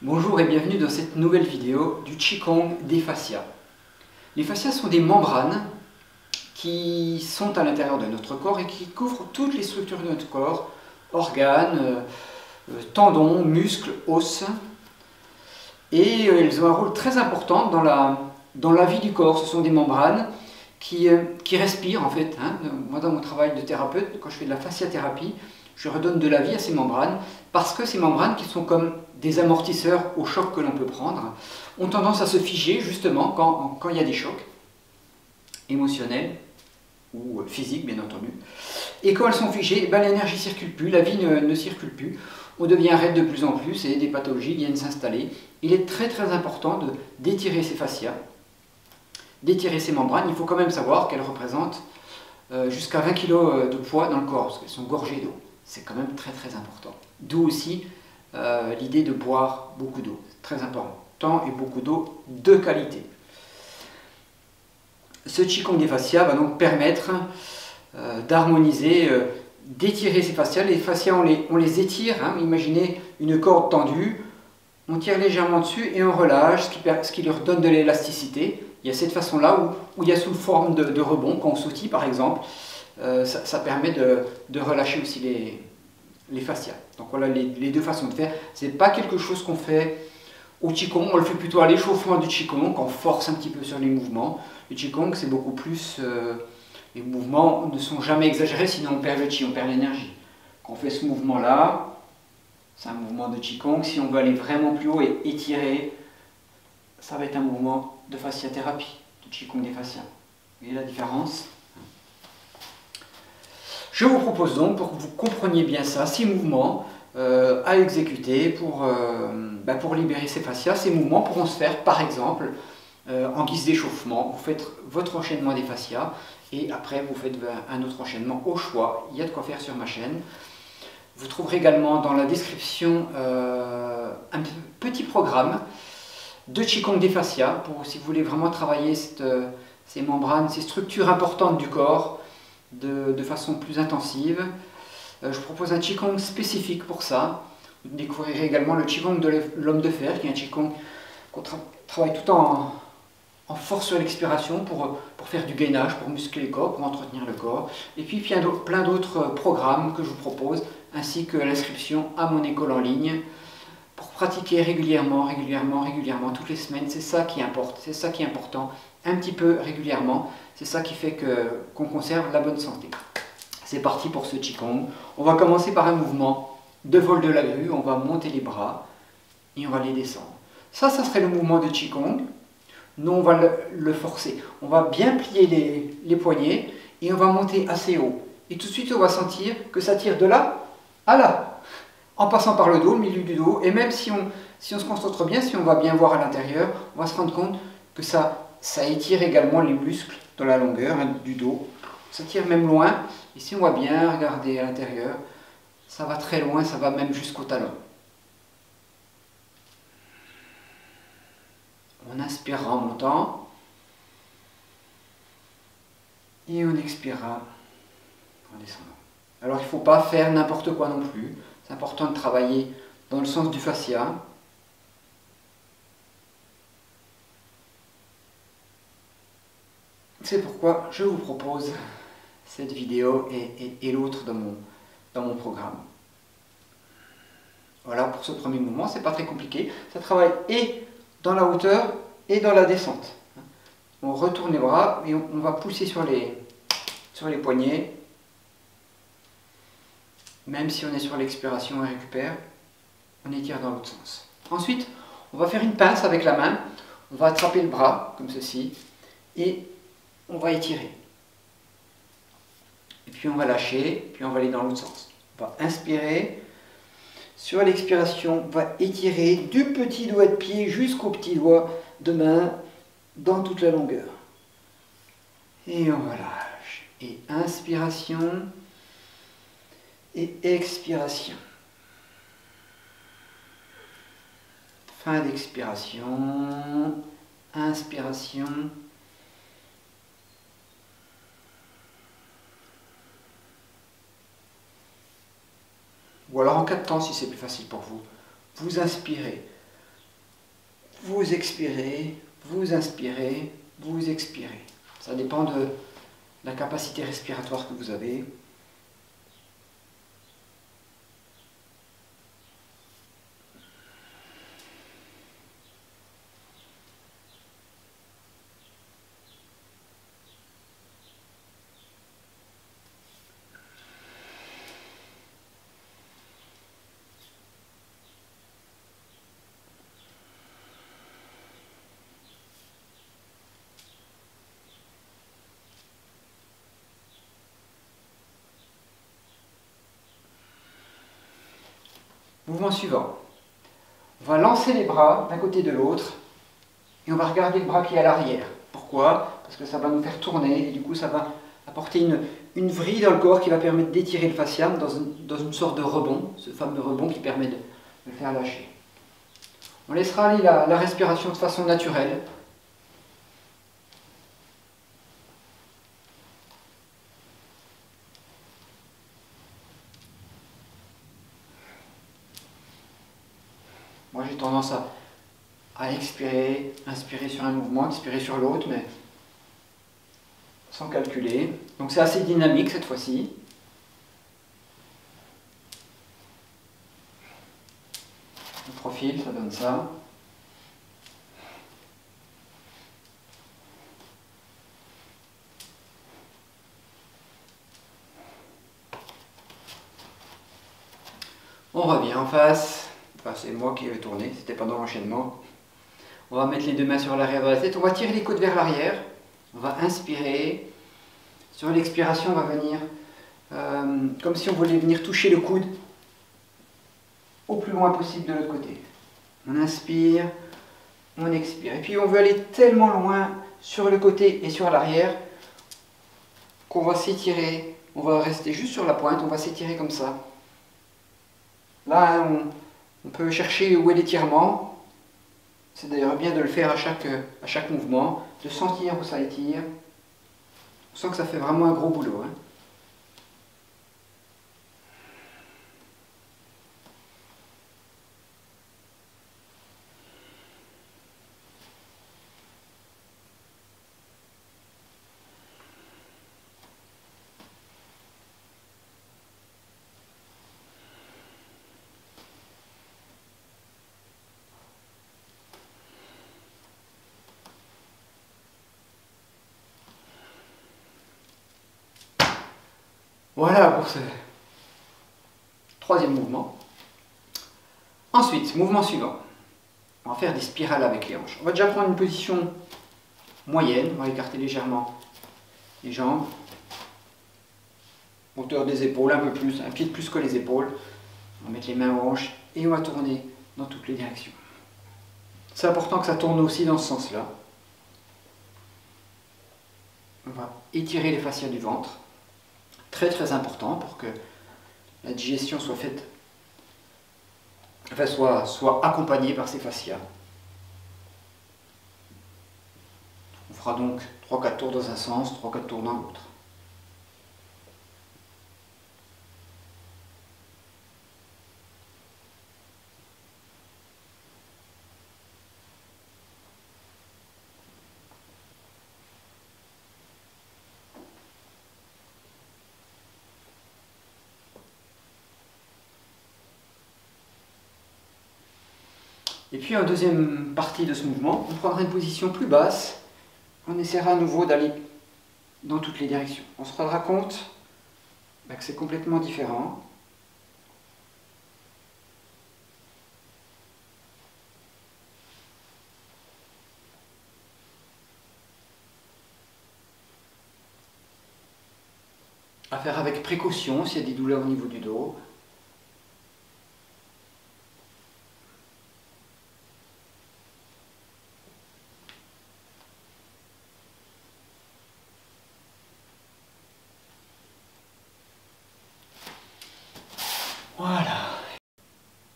Bonjour et bienvenue dans cette nouvelle vidéo du Qigong des fascias. Les fascias sont des membranes qui sont à l'intérieur de notre corps et qui couvrent toutes les structures de notre corps, organes, tendons, muscles, os. Et elles ont un rôle très important dans la vie du corps. Ce sont des membranes qui respirent en fait. Moi dans mon travail de thérapeute, quand je fais de la fasciathérapie, je redonne de la vie à ces membranes parce que ces membranes qui sont comme des amortisseurs au choc que l'on peut prendre ont tendance à se figer justement quand il y a des chocs émotionnels ou physiques bien entendu. Et quand elles sont figées, l'énergie ne circule plus, la vie ne circule plus, on devient raide de plus en plus et des pathologies viennent s'installer. Il est très important d'étirer ces fascias, d'étirer ces membranes. Il faut quand même savoir qu'elles représentent jusqu'à 20 kg de poids dans le corps, parce qu'elles sont gorgées d'eau. C'est quand même très important. D'où aussi l'idée de boire beaucoup d'eau. Très important, et beaucoup d'eau de qualité. Ce Qigong des fascias va donc permettre d'harmoniser, d'étirer ces fascias. Les fascias, on les étire. Imaginez une corde tendue, on tire légèrement dessus et on relâche, ce qui leur donne de l'élasticité. Il y a cette façon-là où il y a sous forme de rebond, quand on sautille par exemple, ça permet de relâcher aussi les fascias. Donc voilà les deux façons de faire. Ce n'est pas quelque chose qu'on fait au Qigong, on le fait plutôt à l'échauffement du Qigong, quand on force un petit peu sur les mouvements. Le Qigong c'est beaucoup plus, les mouvements ne sont jamais exagérés, sinon on perd le Qi, on perd l'énergie. Quand on fait ce mouvement-là, c'est un mouvement de Qigong. Si on veut aller vraiment plus haut et étirer, ça va être un mouvement de fasciathérapie, de Qigong des fascias. Vous voyez la différence? Je vous propose donc, pour que vous compreniez bien ça, 6 mouvements à exécuter pour libérer ces fascias. Ces mouvements pourront se faire par exemple en guise d'échauffement. Vous faites votre enchaînement des fascias et après vous faites un autre enchaînement au choix. Il y a de quoi faire sur ma chaîne. Vous trouverez également dans la description un petit programme de Qigong des fascias, pour si vous voulez vraiment travailler ces membranes, ces structures importantes du corps de façon plus intensive. Je vous propose un Qigong spécifique pour ça. Vous découvrirez également le Qigong de l'homme de fer, qui est un Qigong qu'on travaille tout en force sur l'expiration pour faire du gainage, pour muscler le corps, pour entretenir le corps. Et puis plein d'autres programmes que je vous propose, ainsi que l'inscription à mon école en ligne, pour pratiquer régulièrement, toutes les semaines. C'est ça qui importe, c'est ça qui est important, un petit peu régulièrement. C'est ça qui fait qu'on conserve la bonne santé. C'est parti pour ce Qigong. On va commencer par un mouvement de vol de la grue. On va monter les bras et on va les descendre. Ça serait le mouvement de Qigong. Nous, on va le forcer. On va bien plier les poignets et on va monter assez haut. Et tout de suite, on va sentir que ça tire de là à là, en passant par le dos, le milieu du dos. Et même si on se concentre bien, si on va bien voir à l'intérieur, on va se rendre compte que ça étire également les muscles dans la longueur du dos. Ça tire même loin. Et si on va bien regarder à l'intérieur, ça va très loin, ça va même jusqu'au talon. On inspirera en montant. Et on expirera en descendant. Alors il ne faut pas faire n'importe quoi non plus. C'est important de travailler dans le sens du fascia. C'est pourquoi je vous propose cette vidéo et l'autre dans mon programme. Voilà pour ce premier mouvement, c'est pas très compliqué. Ça travaille et dans la hauteur et dans la descente. On retourne les bras et on va pousser sur les poignets. Même si on est sur l'expiration, on récupère, on étire dans l'autre sens. Ensuite, on va faire une pince avec la main. On va attraper le bras comme ceci et on va étirer. Et puis on va lâcher, puis on va aller dans l'autre sens. On va inspirer. Sur l'expiration, on va étirer du petit doigt de pied jusqu'au petit doigt de main dans toute la longueur. Et on relâche. Et inspiration et expiration. Fin d'expiration. Inspiration. Ou alors en 4 temps si c'est plus facile pour vous. Vous inspirez vous expirez, vous inspirez, vous expirez. Ça dépend de la capacité respiratoire que vous avez. Mouvement suivant. On va lancer les bras d'un côté de l'autre et on va regarder le bras qui est à l'arrière. Pourquoi? Parce que ça va nous faire tourner et du coup ça va apporter une vrille dans le corps qui va permettre d'étirer le fascia dans une sorte de rebond, ce fameux rebond qui permet de le faire lâcher. On laissera aller la respiration de façon naturelle. Moi j'ai tendance à expirer, inspirer sur un mouvement, expirer sur l'autre, mais sans calculer. Donc c'est assez dynamique cette fois-ci. Le profil, ça donne ça. On revient en face. Enfin, c'est moi qui vais tourner, c'était pendant l'enchaînement. On va mettre les deux mains sur l'arrière de la tête. On va tirer les côtes vers l'arrière. On va inspirer. Sur l'expiration, on va venir comme si on voulait venir toucher le coude au plus loin possible de l'autre côté. On inspire, on expire. Et puis on veut aller tellement loin sur le côté et sur l'arrière qu'on va s'étirer. On va rester juste sur la pointe, on va s'étirer comme ça. Là, on peut chercher où est l'étirement. C'est d'ailleurs bien de le faire à chaque mouvement, de sentir où ça étire. On sent que ça fait vraiment un gros boulot. Voilà pour ce troisième mouvement. Ensuite, mouvement suivant. On va faire des spirales avec les hanches. On va déjà prendre une position moyenne. On va écarter légèrement les jambes. Hauteur des épaules, un peu plus, un pied de plus que les épaules. On va mettre les mains aux hanches et on va tourner dans toutes les directions. C'est important que ça tourne aussi dans ce sens-là. On va étirer les fascias du ventre. Très très important pour que la digestion soit faite, enfin soit accompagnée par ces fascias. On fera donc 3-4 tours dans un sens, 3-4 tours dans l'autre. Et puis en deuxième partie de ce mouvement, on prendra une position plus basse. On essaiera à nouveau d'aller dans toutes les directions. On se rendra compte que c'est complètement différent. À faire avec précaution s'il y a des douleurs au niveau du dos. Voilà.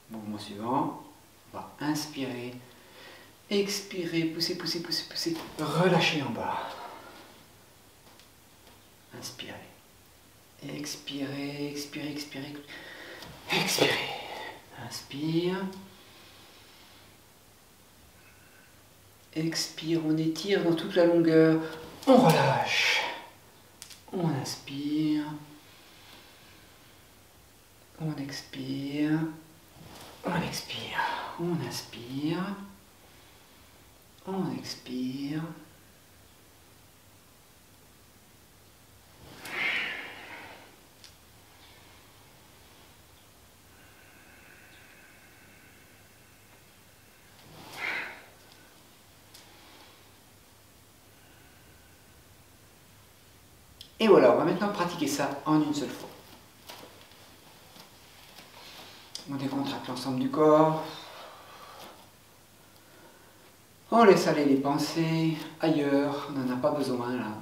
Mouvement suivant. On va inspirer, expirer, pousser, pousser, pousser, pousser, relâcher en bas. Inspirez. Expirez, expirez, expirez, expirez. Inspire. Expire, on étire dans toute la longueur. On relâche. On inspire. On expire. On expire. On inspire. On expire. Et voilà, on va maintenant pratiquer ça en une seule fois. On décontracte l'ensemble du corps. On laisse aller les pensées ailleurs, on n'en a pas besoin là.